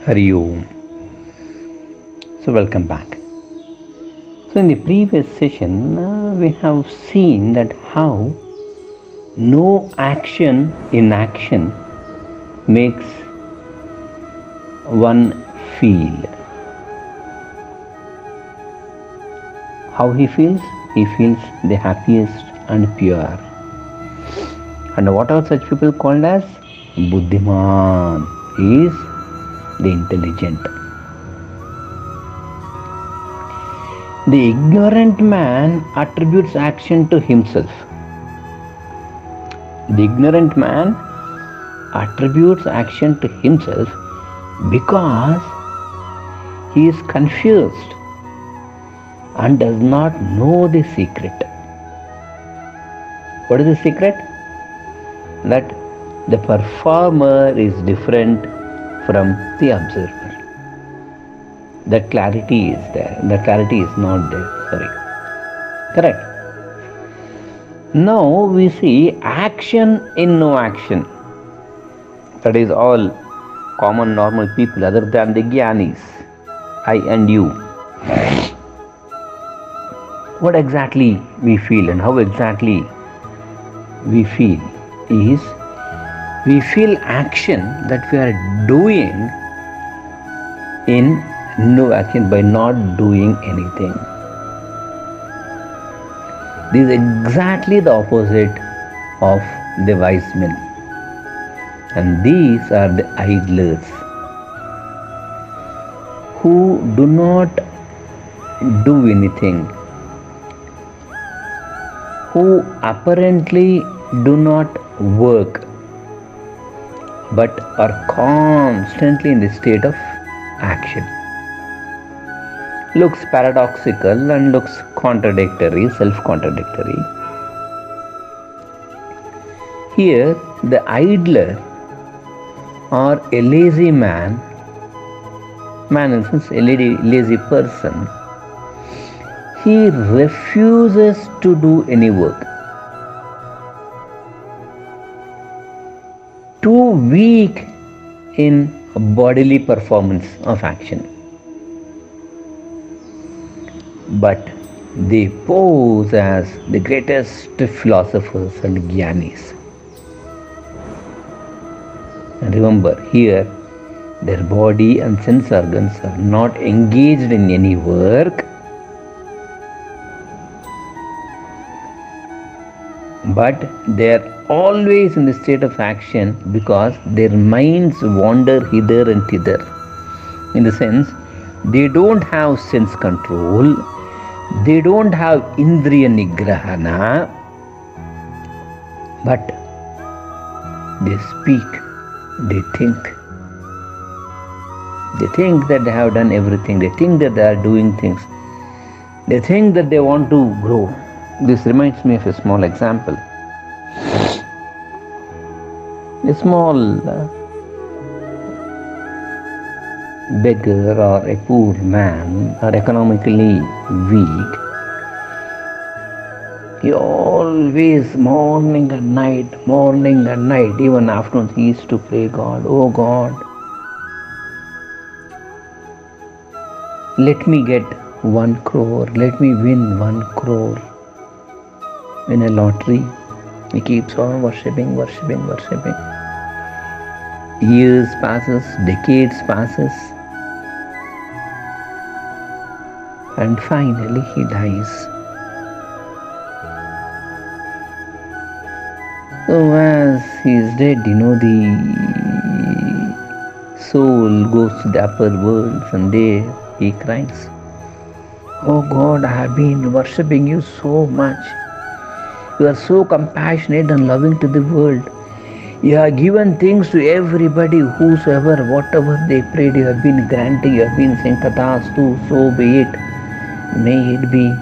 Hari Om. So, welcome back. So, in the previous session, we have seen that how no action in action makes one feel. How he feels? He feels the happiest and pure. And what are such people called as? Buddhiman. He is the intelligent. The ignorant man attributes action to himself. The ignorant man attributes action to himself because he is confused and does not know the secret. What is the secret? That the performer is different from the observer. That clarity is there. That clarity is not there. Sorry. Correct. Now we see action in no action. That is all common normal people other than the Gyanis. I and you. What exactly we feel and how exactly we feel is we feel action that we are doing in no action by not doing anything. This is exactly the opposite of the wise men. And these are the idlers who do not do anything, who apparently do not work but are constantly in the state of action. Looks paradoxical and looks contradictory, self-contradictory. Here, the idler or a lazy man in the sense a lazy person, he refuses to do any work. Too weak in bodily performance of action. But they pose as the greatest philosophers and Gyanis. And remember, here their body and sense organs are not engaged in any work, but they are always in the state of action because their minds wander hither and thither. In the sense, they don't have sense control, they don't have indriya nigrahana, but they speak, they think. They think that they have done everything, they think that they are doing things, they think that they want to grow. This reminds me of a small example. A small beggar or a poor man or economically weak, he always morning and night, even afternoon he used to pray God, oh God, let me get 1 crore, let me win 1 crore in a lottery. He keeps on worshipping. Years passes, decades passes, and finally he dies. So as he is dead, the soul goes to the upper worlds and there he cries, oh God, I have been worshipping you so much. You are so compassionate and loving to the world. You have given things to everybody, whosoever, whatever they prayed, you have been granting, you have been saying, Tathastu, so be it, may it be.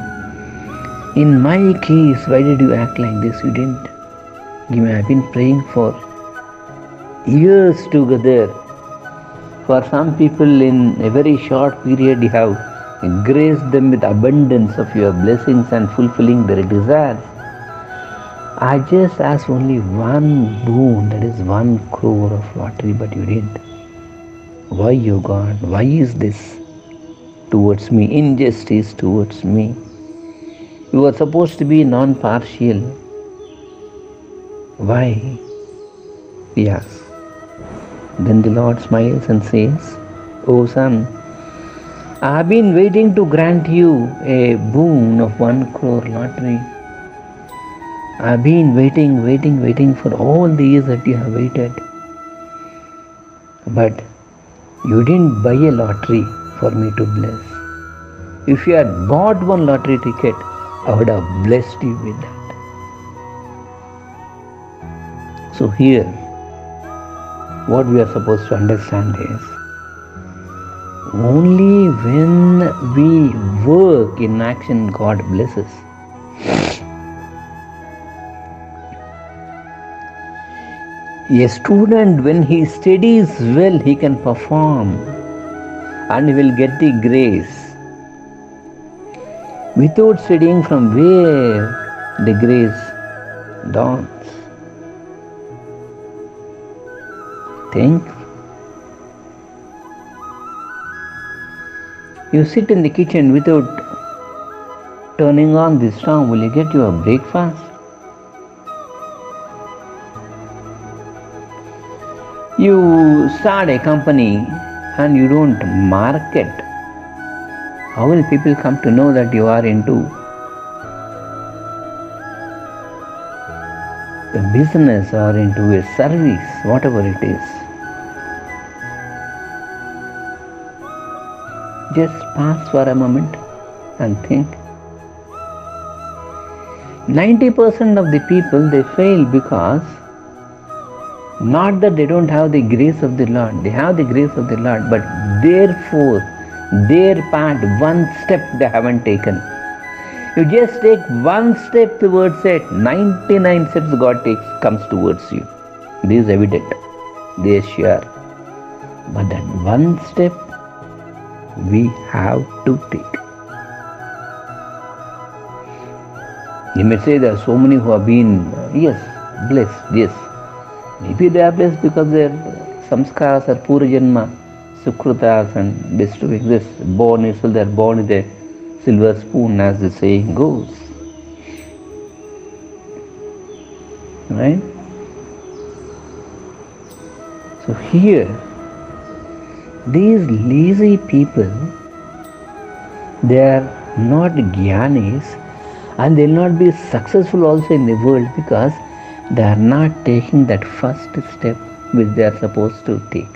In my case, why did you act like this? You didn't give me. I have been praying for years together. For some people, in a very short period, you have graced them with abundance of your blessings and fulfilling their desires. I just asked only one boon, that is 1 crore of lottery, but you didn't. Why, O God? Why is this towards me? Injustice towards me. You are supposed to be non-partial. Why? We ask. Then the Lord smiles and says, "O son, I have been waiting to grant you a boon of 1 crore lottery. I have been waiting for all the years that you have waited. But you didn't buy a lottery for me to bless. If you had bought one lottery ticket, I would have blessed you with that." So here, what we are supposed to understand is, only when we work in action, God blesses. A student, when he studies well, he can perform and he will get the grace. Without studying, from where the grace dawns? Think. You sit in the kitchen without turning on the stove, will you get your breakfast? You start a company and you don't market. How will people come to know that you are into a business or into a service, whatever it is? Just pause for a moment and think. 90% of the people, they fail because not that they don't have the grace of the Lord, they have the grace of the Lord, but therefore their part, one step they haven't taken. You just take one step towards it, 99 steps God comes towards you. This is evident, this is sure. But that one step we have to take. You may say there are so many who have been, blessed, yes. Maybe they are blessed because their samskaras are pura janma, sukrutas, and this to exist. Born is, they are born with a silver spoon, as the saying goes. Right? So here, these lazy people, they are not jnanis and they will not be successful also in the world because they are not taking that first step which they are supposed to take.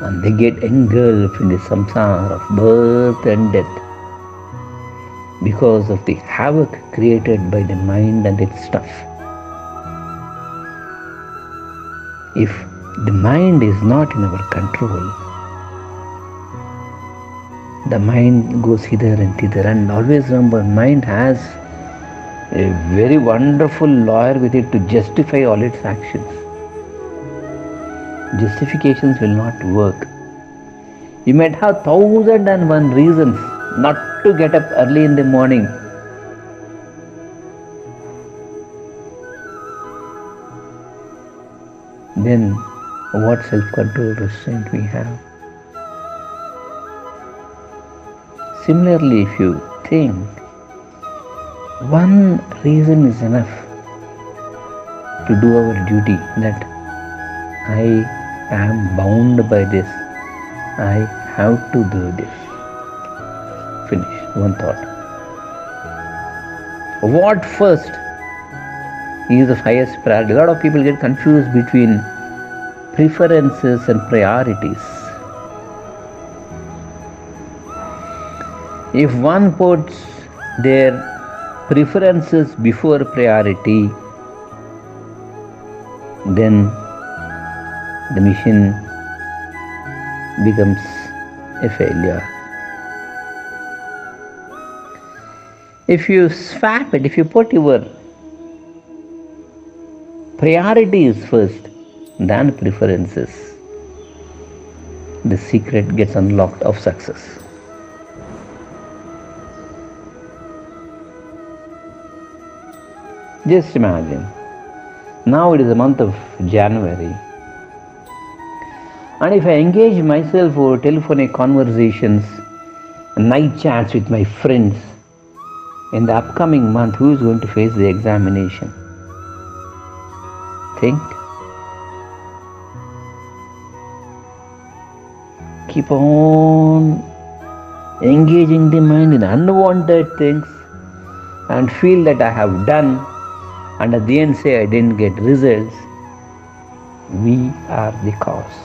And they get engulfed in the samsara of birth and death because of the havoc created by the mind and its stuff. If the mind is not in our control, the mind goes hither and thither. And always remember, mind has a very wonderful lawyer with it to justify all its actions. Justifications will not work. You might have 1,001 reasons not to get up early in the morning. Then what self-control restraint we have? Similarly, if you think one reason is enough to do our duty, that I am bound by this, I have to do this. Finish. One thought. What first is the highest priority? A lot of people get confused between preferences and priorities. If one puts their preferences before priority, then the mission becomes a failure. If you swap it, if you put your priorities first, then preferences, the secret gets unlocked of success. Just imagine, Now it is the month of January. And if I engage myself over telephonic conversations, night chats with my friends, in the upcoming month, who is going to face the examination? Think. Keep on engaging the mind in unwanted things and feel that I have done, and at the end say I didn't get results. We are the cause,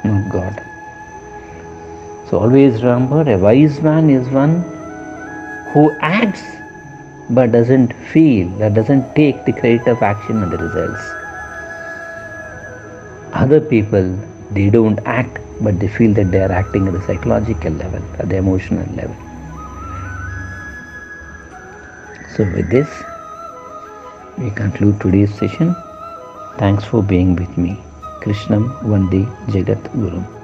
not God. So always remember, a wise man is one who acts but doesn't feel, that doesn't take the credit of action and the results. Other people, they don't act, but they feel that they are acting at the psychological level, at the emotional level. So with this, we conclude today's session. Thanks for being with me. Krishnam Vande Jagat Gurum.